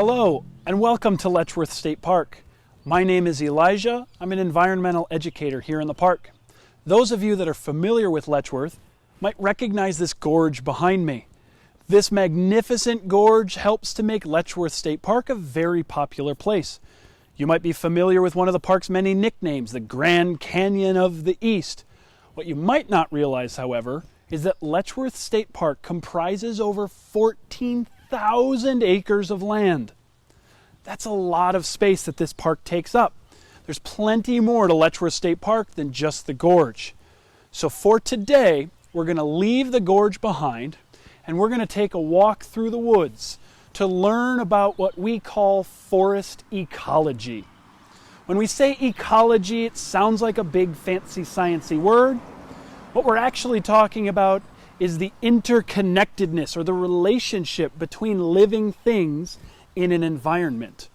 Hello, and welcome to Letchworth State Park. My name is Elijah. I'm an environmental educator here in the park. Those of you that are familiar with Letchworth might recognize this gorge behind me. This magnificent gorge helps to make Letchworth State Park a very popular place. You might be familiar with one of the park's many nicknames, the Grand Canyon of the East. What you might not realize, however, is that Letchworth State Park comprises over 14,000 acres of land. That's a lot of space that this park takes up. There's plenty more to Letchworth State Park than just the gorge. So for today, we're going to leave the gorge behind and we're going to take a walk through the woods to learn about what we call forest ecology. When we say ecology, it sounds like a big fancy sciencey word. What we're actually talking about is the interconnectedness or the relationship between living things in an environment.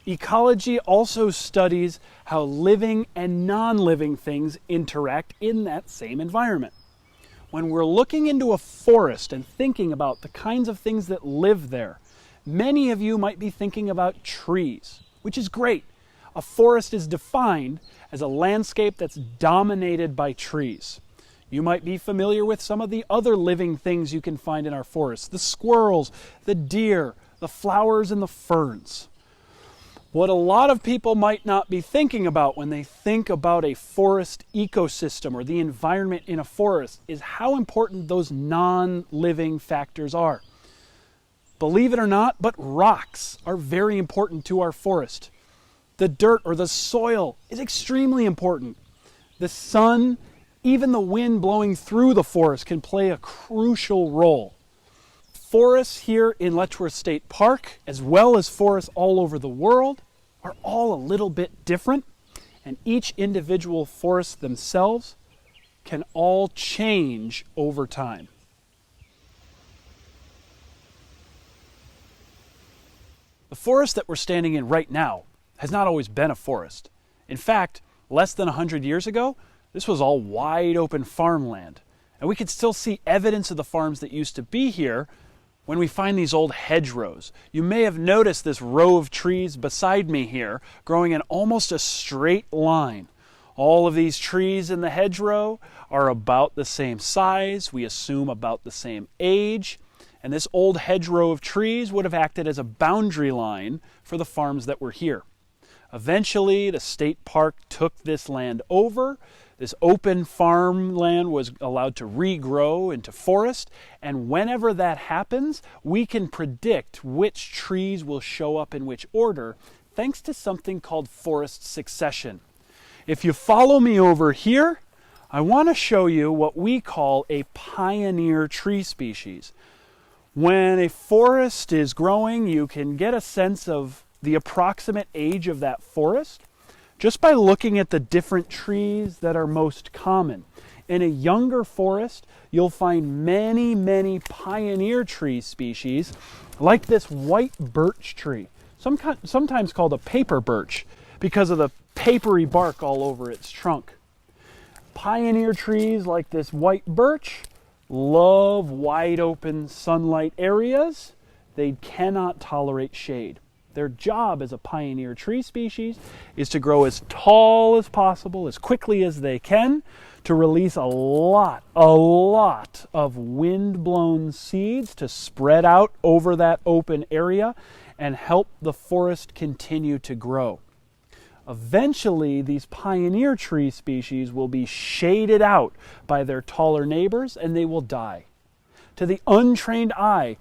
Ecology also studies how living and non-living things interact in that same environment. When we're looking into a forest and thinking about the kinds of things that live there, many of you might be thinking about trees, which is great. A forest is defined as a landscape that's dominated by trees. You might be familiar with some of the other living things you can find in our forests, the squirrels, the deer, the flowers, and the ferns. What a lot of people might not be thinking about when they think about a forest ecosystem or the environment in a forest is how important those non-living factors are. Believe it or not, but rocks are very important to our forest. The dirt or the soil is extremely important. The sun, even the wind blowing through the forest can play a crucial role. Forests here in Letchworth State Park, as well as forests all over the world, are all a little bit different, and each individual forest themselves can all change over time. The forest that we're standing in right now has not always been a forest. In fact, less than 100 years ago, this was all wide open farmland, and we could still see evidence of the farms that used to be here when we find these old hedgerows. You may have noticed this row of trees beside me here growing in almost a straight line. All of these trees in the hedgerow are about the same size, we assume about the same age, and this old hedgerow of trees would have acted as a boundary line for the farms that were here. Eventually, the state park took this land over. This open farmland was allowed to regrow into forest, and whenever that happens, we can predict which trees will show up in which order, thanks to something called forest succession. If you follow me over here, I want to show you what we call a pioneer tree species. When a forest is growing, you can get a sense of the approximate age of that forest just by looking at the different trees that are most common. In a younger forest, you'll find many pioneer tree species like this white birch tree, sometimes called a paper birch because of the papery bark all over its trunk. Pioneer trees like this white birch love wide open sunlight areas. They cannot tolerate shade. Their job as a pioneer tree species is to grow as tall as possible, as quickly as they can, to release a lot of wind-blown seeds to spread out over that open area and help the forest continue to grow. Eventually, these pioneer tree species will be shaded out by their taller neighbors and they will die. To the untrained eye,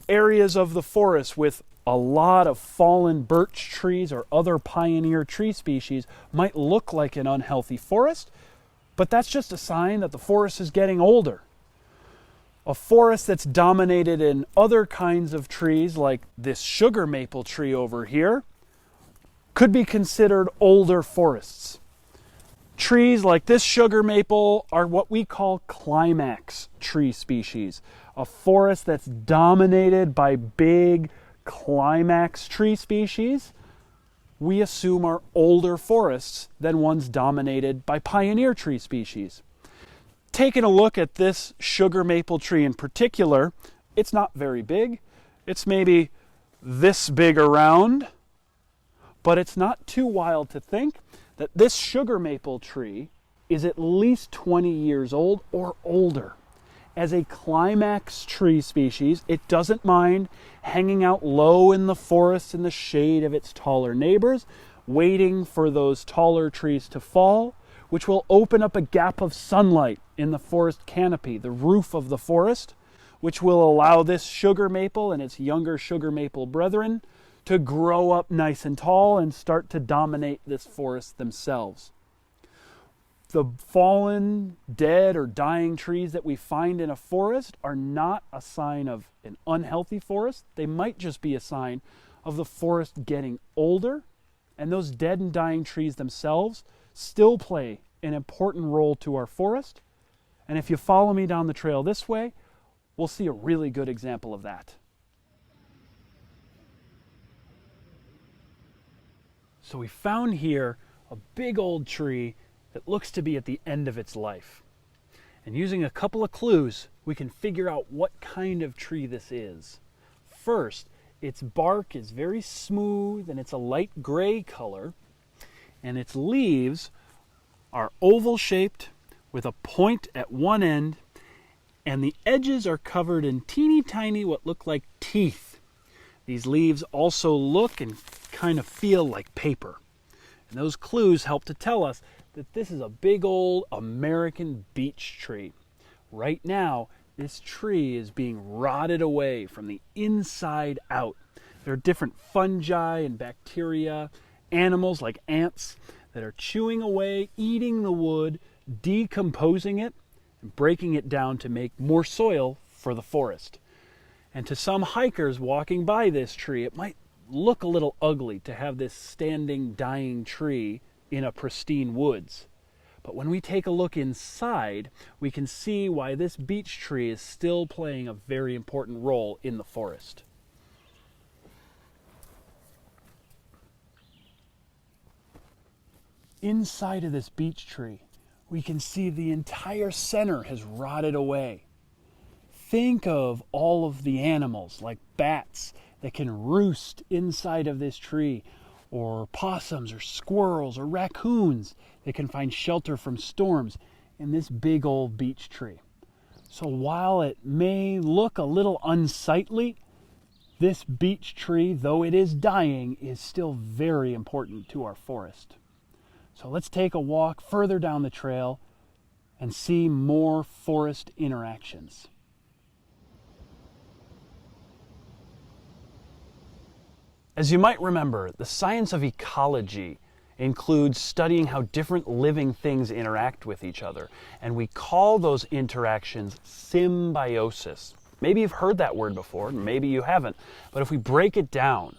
areas of the forest with a lot of fallen birch trees or other pioneer tree species might look like an unhealthy forest, but that's just a sign that the forest is getting older. A forest that's dominated in other kinds of trees, like this sugar maple tree over here, could be considered older forests. Trees like this sugar maple are what we call climax tree species, a forest that's dominated by big climax tree species we assume are older forests than ones dominated by pioneer tree species. Taking a look at this sugar maple tree in particular, it's not very big. It's maybe this big around, but it's not too wild to think that this sugar maple tree is at least 20 years old or older. As a climax tree species, it doesn't mind hanging out low in the forest in the shade of its taller neighbors, waiting for those taller trees to fall, which will open up a gap of sunlight in the forest canopy, the roof of the forest, which will allow this sugar maple and its younger sugar maple brethren to grow up nice and tall and start to dominate this forest themselves. The fallen, dead, or dying trees that we find in a forest are not a sign of an unhealthy forest. They might just be a sign of the forest getting older, and those dead and dying trees themselves still play an important role to our forest. And if you follow me down the trail this way, we'll see a really good example of that. So we found here a big old tree that looks to be at the end of its life. And using a couple of clues, we can figure out what kind of tree this is. First, its bark is very smooth and it's a light gray color, and its leaves are oval shaped with a point at one end, and the edges are covered in teeny tiny what look like teeth. These leaves also look and kind of feel like paper. And those clues help to tell us that this is a big old American beech tree. Right now, this tree is being rotted away from the inside out. There are different fungi and bacteria, animals like ants that are chewing away, eating the wood, decomposing it, and breaking it down to make more soil for the forest. And to some hikers walking by this tree, it might look a little ugly to have this standing, dying tree in a pristine woods. But when we take a look inside, we can see why this beech tree is still playing a very important role in the forest. Inside of this beech tree, we can see the entire center has rotted away. Think of all of the animals like bats that can roost inside of this tree, or possums or squirrels or raccoons that can find shelter from storms in this big old beech tree. So while it may look a little unsightly, this beech tree, though it is dying, is still very important to our forest. So let's take a walk further down the trail and see more forest interactions. As you might remember, the science of ecology includes studying how different living things interact with each other, and we call those interactions symbiosis. Maybe you've heard that word before, maybe you haven't, but if we break it down,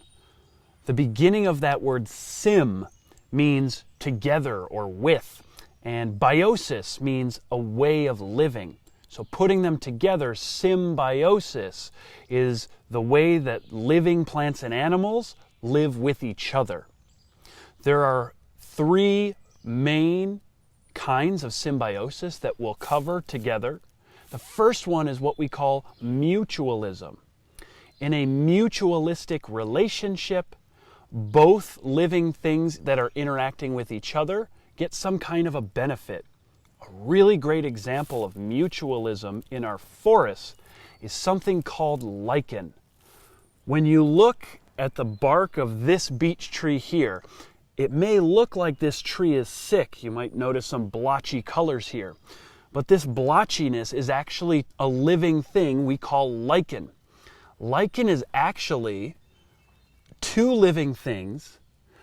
the beginning of that word sym means together or with, and biosis means a way of living. So putting them together, symbiosis is the way that living plants and animals live with each other. There are three main kinds of symbiosis that we'll cover together. The first one is what we call mutualism. In a mutualistic relationship, both living things that are interacting with each other get some kind of a benefit. A really great example of mutualism in our forests is something called lichen. When you look at the bark of this beech tree here, it may look like this tree is sick. You might notice some blotchy colors here. But this blotchiness is actually a living thing we call lichen. Lichen is actually two living things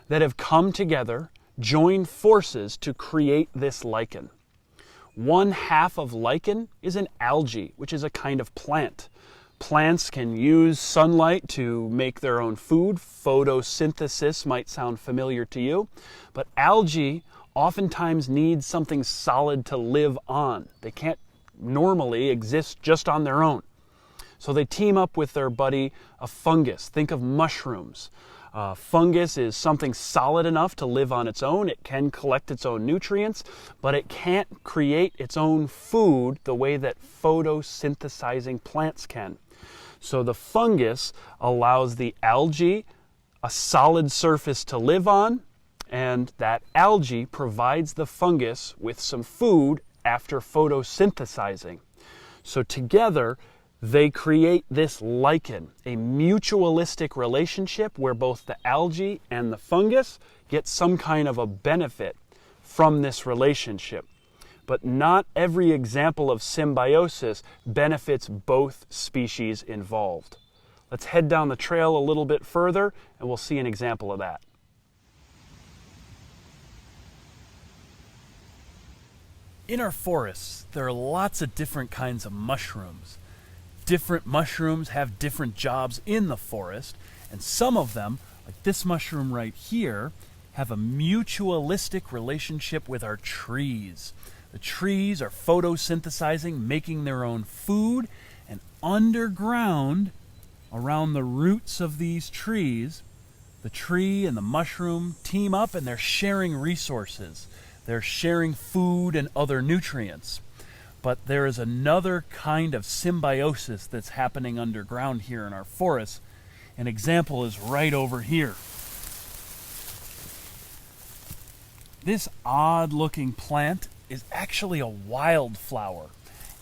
that have come together, joined forces to create this lichen. One half of lichen is an algae, which is a kind of plant. Plants can use sunlight to make their own food. Photosynthesis might sound familiar to you. But algae oftentimes need something solid to live on. They can't normally exist just on their own. So they team up with their buddy, a fungus. Think of mushrooms. Fungus is something solid enough to live on its own. It can collect its own nutrients, but it can't create its own food the way that photosynthesizing plants can. So the fungus allows the algae a solid surface to live on, and that algae provides the fungus with some food after photosynthesizing. So together, they create this lichen, a mutualistic relationship where both the algae and the fungus get some kind of a benefit from this relationship. But not every example of symbiosis benefits both species involved. Let's head down the trail a little bit further and we'll see an example of that. In our forests, there are lots of different kinds of mushrooms. Different mushrooms have different jobs in the forest, and some of them, like this mushroom right here, have a mutualistic relationship with our trees. The trees are photosynthesizing, making their own food, and underground, around the roots of these trees, the tree and the mushroom team up and they're sharing resources. They're sharing food and other nutrients. But there is another kind of symbiosis that's happening underground here in our forests. An example is right over here. This odd-looking plant is actually a wildflower.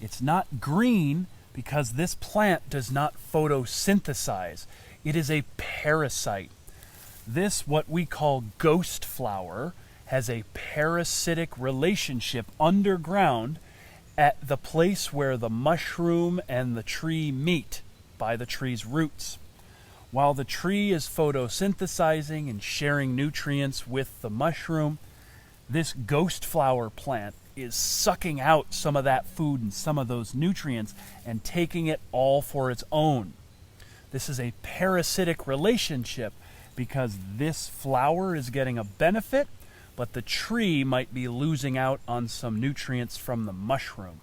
It's not green because this plant does not photosynthesize. It is a parasite. This, what we call ghost flower, has a parasitic relationship underground at the place where the mushroom and the tree meet by the tree's roots. While the tree is photosynthesizing and sharing nutrients with the mushroom, this ghost flower plant is sucking out some of that food and some of those nutrients and taking it all for its own. This is a parasitic relationship because this flower is getting a benefit, but the tree might be losing out on some nutrients from the mushroom.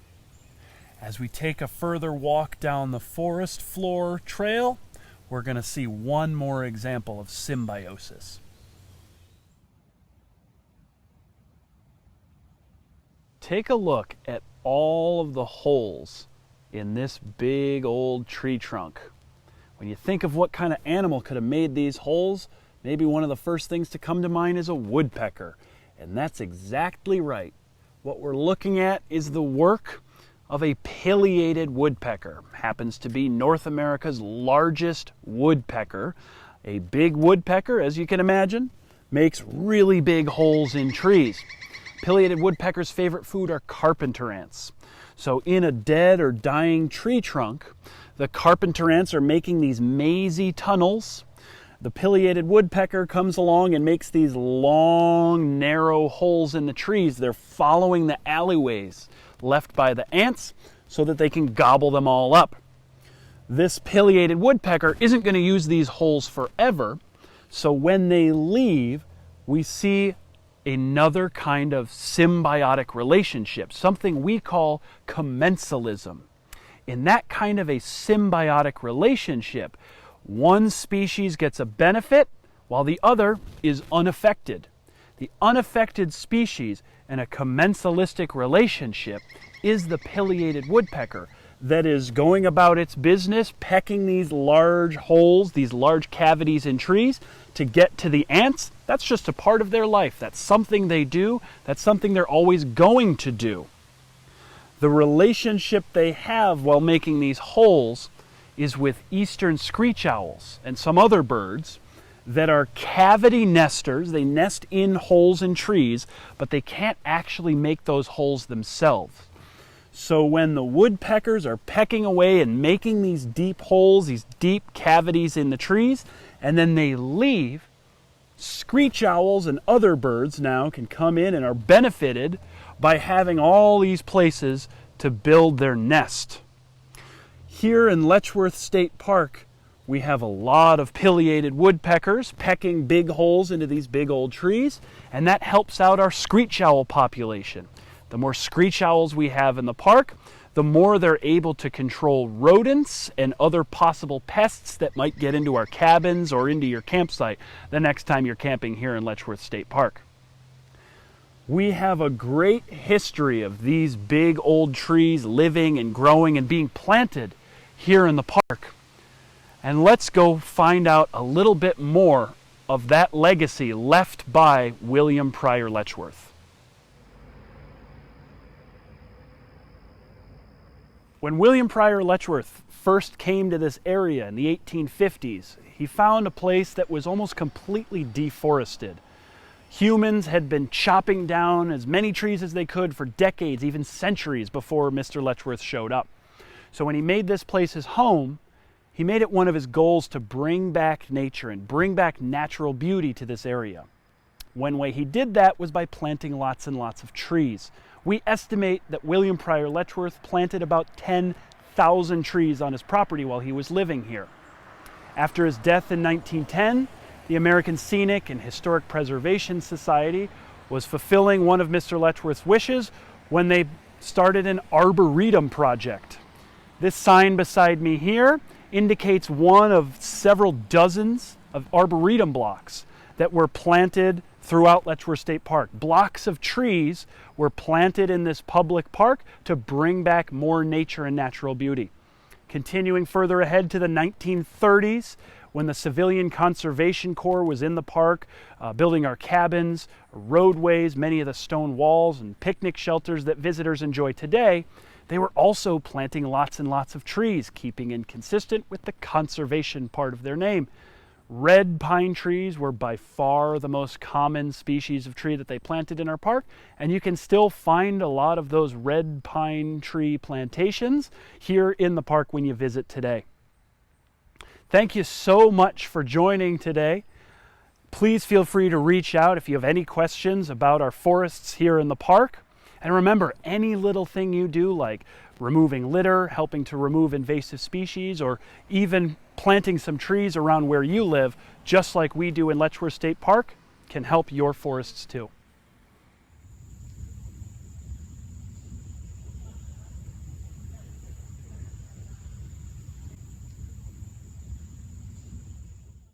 As we take a further walk down the forest floor trail, we're going to see one more example of symbiosis. Take a look at all of the holes in this big old tree trunk. When you think of what kind of animal could have made these holes, maybe one of the first things to come to mind is a woodpecker. And that's exactly right. What we're looking at is the work of a pileated woodpecker. Happens to be North America's largest woodpecker. A big woodpecker, as you can imagine, makes really big holes in trees. Pileated woodpecker's favorite food are carpenter ants. So in a dead or dying tree trunk, the carpenter ants are making these mazy tunnels. The pileated woodpecker comes along and makes these long, narrow holes in the trees. They're following the alleyways left by the ants so that they can gobble them all up. This pileated woodpecker isn't going to use these holes forever, so when they leave, we see another kind of symbiotic relationship, something we call commensalism. In that kind of a symbiotic relationship, one species gets a benefit while the other is unaffected. The unaffected species in a commensalistic relationship is the pileated woodpecker that is going about its business, pecking these large holes, these large cavities in trees to get to the ants. That's just a part of their life. That's something they do. That's something they're always going to do. The relationship they have while making these holes is with eastern screech owls and some other birds that are cavity nesters. They nest in holes in trees, but they can't actually make those holes themselves. So when the woodpeckers are pecking away and making these deep holes, these deep cavities in the trees, and then they leave, screech owls and other birds now can come in and are benefited by having all these places to build their nest. Here in Letchworth State Park, we have a lot of pileated woodpeckers pecking big holes into these big old trees, and that helps out our screech owl population. The more screech owls we have in the park, the more they're able to control rodents and other possible pests that might get into our cabins or into your campsite the next time you're camping here in Letchworth State Park. We have a great history of these big old trees living and growing and being planted here in the park. And let's go find out a little bit more of that legacy left by William Pryor Letchworth. When William Pryor Letchworth first came to this area in the 1850s, he found a place that was almost completely deforested. Humans had been chopping down as many trees as they could for decades, even centuries before Mr. Letchworth showed up. So when he made this place his home, he made it one of his goals to bring back nature and bring back natural beauty to this area. One way he did that was by planting lots and lots of trees. We estimate that William Pryor Letchworth planted about 10,000 trees on his property while he was living here. After his death in 1910, the American Scenic and Historic Preservation Society was fulfilling one of Mr. Letchworth's wishes when they started an arboretum project. This sign beside me here indicates one of several dozens of arboretum blocks that were planted throughout Letchworth State Park. Blocks of trees were planted in this public park to bring back more nature and natural beauty. Continuing further ahead to the 1930s, when the Civilian Conservation Corps was in the park, building our cabins, roadways, many of the stone walls and picnic shelters that visitors enjoy today, they were also planting lots and lots of trees, keeping in consistent with the conservation part of their name. Red pine trees were by far the most common species of tree that they planted in our park, and you can still find a lot of those red pine tree plantations here in the park when you visit today. Thank you so much for joining today. Please feel free to reach out if you have any questions about our forests here in the park. And remember, any little thing you do, like removing litter, helping to remove invasive species, or even planting some trees around where you live, just like we do in Letchworth State Park, can help your forests too.